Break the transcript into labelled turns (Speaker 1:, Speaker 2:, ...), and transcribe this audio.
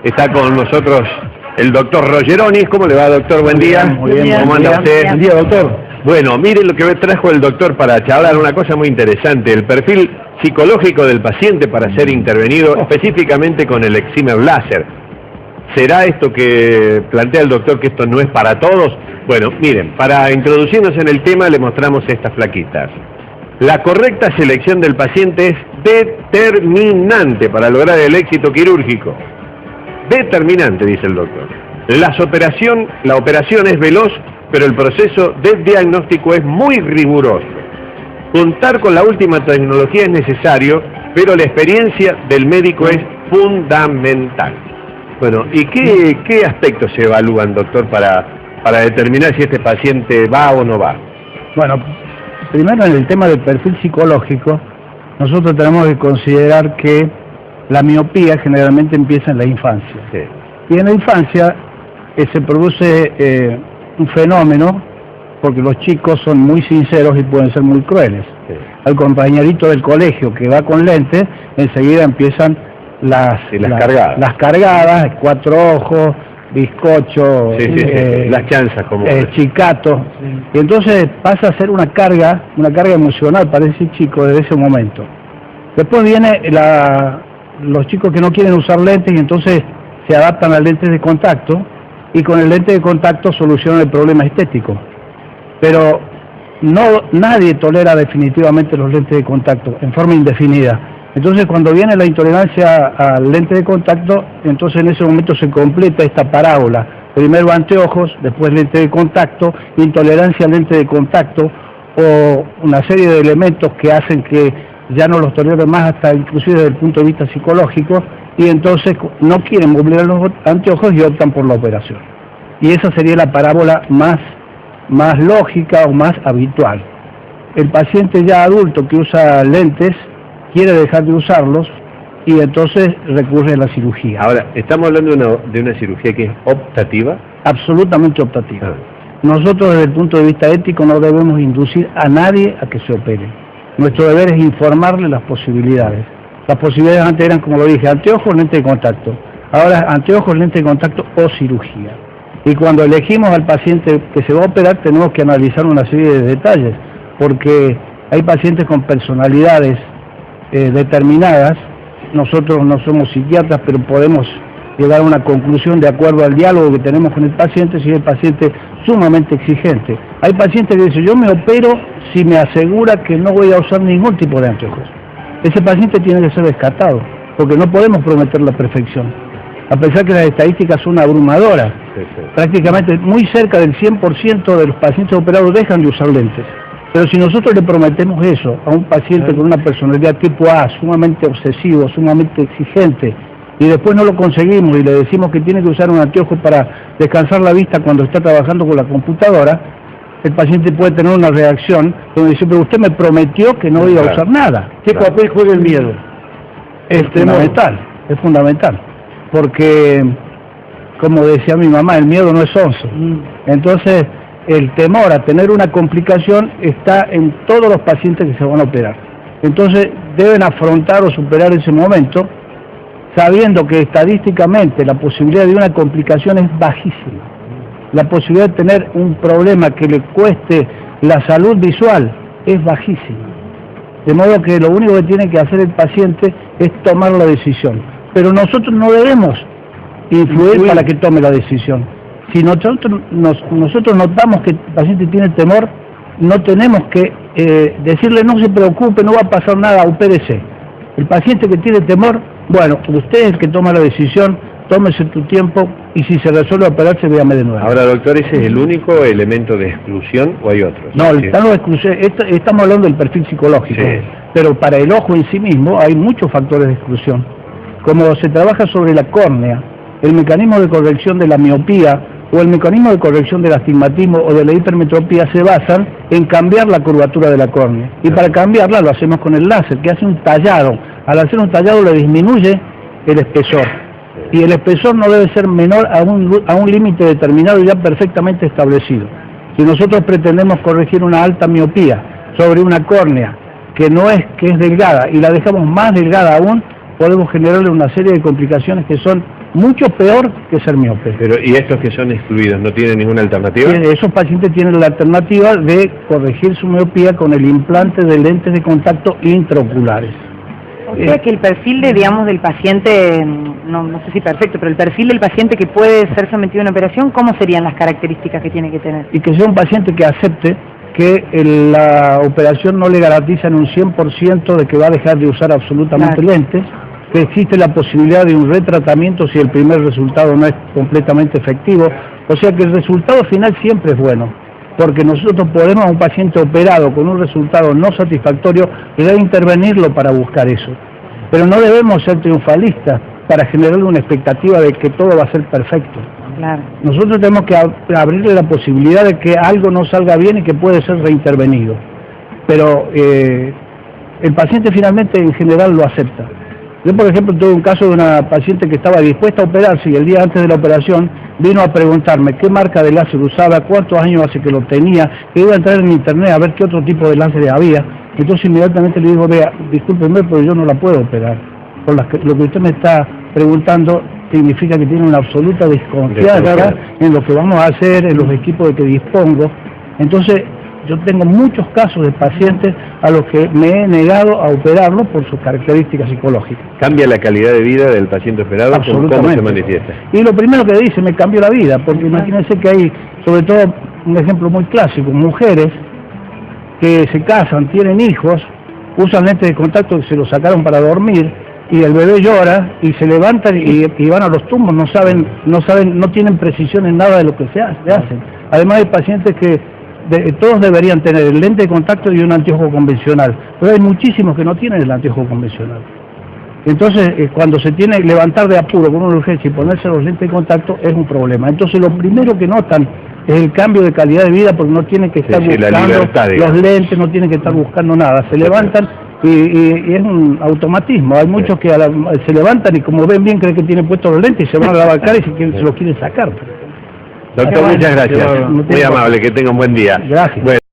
Speaker 1: Está con nosotros el doctor Rogeronis. ¿Cómo le va, doctor? Buen día.
Speaker 2: Muy bien.
Speaker 1: ¿Cómo anda usted?
Speaker 2: Buen día, doctor.
Speaker 1: Bueno, mire lo que me trajo el doctor para charlar, una cosa muy interesante, el perfil psicológico del paciente para ser intervenido específicamente con el excimer láser. ¿Será esto que plantea el doctor, que esto no es para todos? Bueno, miren, para introducirnos en el tema le mostramos estas plaquitas. La correcta selección del paciente es determinante para lograr el éxito quirúrgico. Determinante, dice el doctor. La operación es veloz, pero el proceso de diagnóstico es muy riguroso. Contar con la última tecnología es necesario, pero la experiencia del médico es fundamental. Bueno, ¿y qué aspectos se evalúan, doctor, para determinar si este paciente va o no va?
Speaker 2: Bueno, primero en el tema del perfil psicológico, nosotros tenemos que considerar que la miopía generalmente empieza en la infancia.
Speaker 1: Sí.
Speaker 2: Y en la infancia se produce un fenómeno, porque los chicos son muy sinceros y pueden ser muy crueles.
Speaker 1: Sí.
Speaker 2: Al compañerito del colegio que va con lentes, enseguida empiezan las cargadas, 4 ojos, bizcocho,
Speaker 1: las chanzas, como
Speaker 2: chicato. Y entonces pasa a ser una carga emocional para ese chico desde ese momento. Después viene los chicos que no quieren usar lentes y entonces se adaptan a lentes de contacto, y con el lente de contacto solucionan el problema estético. Pero nadie tolera definitivamente los lentes de contacto en forma indefinida. Entonces cuando viene la intolerancia al lente de contacto, entonces en ese momento se completa esta parábola. Primero anteojos, después lente de contacto, intolerancia al lente de contacto, o una serie de elementos que hacen que ya no los toleren más, hasta inclusive desde el punto de vista psicológico, y entonces no quieren volver a los anteojos y optan por la operación. Y esa sería la parábola más lógica o más habitual. El paciente ya adulto que usa lentes quiere dejar de usarlos y entonces recurre a la cirugía.
Speaker 1: Ahora, ¿estamos hablando de una cirugía que es optativa?
Speaker 2: Absolutamente optativa. Nosotros desde el punto de vista ético no debemos inducir a nadie a que se opere. Nuestro deber es informarle las posibilidades. Las posibilidades antes eran, como lo dije, anteojos, lente de contacto. Ahora anteojos, lente de contacto o cirugía. Y cuando elegimos al paciente que se va a operar tenemos que analizar una serie de detalles, porque hay pacientes con personalidades determinadas. Nosotros no somos psiquiatras, pero podemos llegar a una conclusión de acuerdo al diálogo que tenemos con el paciente, si es el paciente sumamente exigente. Hay pacientes que dicen, yo me opero si me asegura que no voy a usar ningún tipo de anteojos. Ese paciente tiene que ser descartado, porque no podemos prometer la perfección. A pesar que las estadísticas son abrumadoras, prácticamente muy cerca del 100% de los pacientes operados dejan de usar lentes. Pero si nosotros le prometemos eso a un paciente con una personalidad tipo A, sumamente obsesivo, sumamente exigente, y después no lo conseguimos y le decimos que tiene que usar un anteojo para descansar la vista cuando está trabajando con la computadora, el paciente puede tener una reacción donde dice, pero usted me prometió que no iba a usar nada. ¿Qué papel juega el miedo? Es fundamental, porque, como decía mi mamá, el miedo no es sonso. Entonces, el temor a tener una complicación está en todos los pacientes que se van a operar. Entonces, deben afrontar o superar ese momento, sabiendo que estadísticamente la posibilidad de una complicación es bajísima. La posibilidad de tener un problema que le cueste la salud visual es bajísima. De modo que lo único que tiene que hacer el paciente es tomar la decisión. Pero nosotros no debemos influir para que tome la decisión. Si nosotros notamos que el paciente tiene temor, no tenemos que decirle no se preocupe, no va a pasar nada, opérese. El paciente que tiene temor, bueno, usted es el que toma la decisión, tómese tu tiempo y si se resuelve operarse, véame de nuevo.
Speaker 1: Ahora, doctor, ¿ese es el único elemento de exclusión o hay otros?
Speaker 2: No, estamos hablando del perfil psicológico, pero para el ojo en sí mismo hay muchos factores de exclusión. Como se trabaja sobre la córnea, el mecanismo de corrección de la miopía o el mecanismo de corrección del astigmatismo o de la hipermetropía se basan en cambiar la curvatura de la córnea. Y para cambiarla lo hacemos con el láser, que hace un tallado. Al hacer un tallado le disminuye el espesor. Y el espesor no debe ser menor a un límite determinado ya perfectamente establecido. Si nosotros pretendemos corregir una alta miopía sobre una córnea que es delgada y la dejamos más delgada aún, podemos generarle una serie de complicaciones que son mucho peor que ser miope.
Speaker 1: Pero, ¿y estos que son excluidos no tienen ninguna alternativa?
Speaker 2: Esos pacientes tienen la alternativa de corregir su miopía con el implante de lentes de contacto intraoculares.
Speaker 3: O sea que el perfil de, digamos, del paciente, no sé si perfecto, pero el perfil del paciente que puede ser sometido a una operación, ¿cómo serían las características que tiene que tener?
Speaker 2: Y que sea un paciente que acepte que la operación no le garantiza en un 100% de que va a dejar de usar absolutamente lentes, que existe la posibilidad de un retratamiento si el primer resultado no es completamente efectivo, o sea que el resultado final siempre es bueno, porque nosotros podemos a un paciente operado con un resultado no satisfactorio reintervenirlo para buscar eso, pero no debemos ser triunfalistas para generar una expectativa de que todo va a ser perfecto.
Speaker 3: Claro.
Speaker 2: Nosotros tenemos que abrirle la posibilidad de que algo no salga bien y que puede ser reintervenido, pero el paciente finalmente en general lo acepta. Yo, por ejemplo, tuve un caso de una paciente que estaba dispuesta a operarse y el día antes de la operación vino a preguntarme qué marca de láser usaba, cuántos años hace que lo tenía, que iba a entrar en internet a ver qué otro tipo de láser había. Entonces inmediatamente le digo, vea, discúlpeme, pero yo no la puedo operar. Por lo que usted me está preguntando significa que tiene una absoluta desconfianza en lo que vamos a hacer, en los equipos de que dispongo. Entonces, yo tengo muchos casos de pacientes a los que me he negado a operarlo por sus características psicológicas.
Speaker 1: ¿Cambia la calidad de vida del paciente operado? ¿Cómo se manifiesta?
Speaker 2: Y lo primero que dice, me cambió la vida, porque imagínense que hay, sobre todo, un ejemplo muy clásico, mujeres que se casan, tienen hijos, usan lentes de contacto que se los sacaron para dormir, y el bebé llora, y se levantan y van a los tumbos, no tienen precisión en nada de lo que se hacen. Además hay pacientes que todos deberían tener el lente de contacto y un anteojo convencional, pero hay muchísimos que no tienen el anteojo convencional. Entonces, cuando se tiene que levantar de apuro con una urgencia y ponerse los lentes de contacto es un problema. Entonces, lo primero que notan es el cambio de calidad de vida, porque no tienen que estar buscando los lentes, no tienen que estar buscando nada. Se levantan y es un automatismo. Hay muchos que se levantan y como ven bien creen que tienen puestos los lentes y se van a lavar cara y se los quieren sacar.
Speaker 1: Doctor, muchas gracias. Muy amable, que tenga un buen día.
Speaker 2: Gracias.
Speaker 1: Bueno.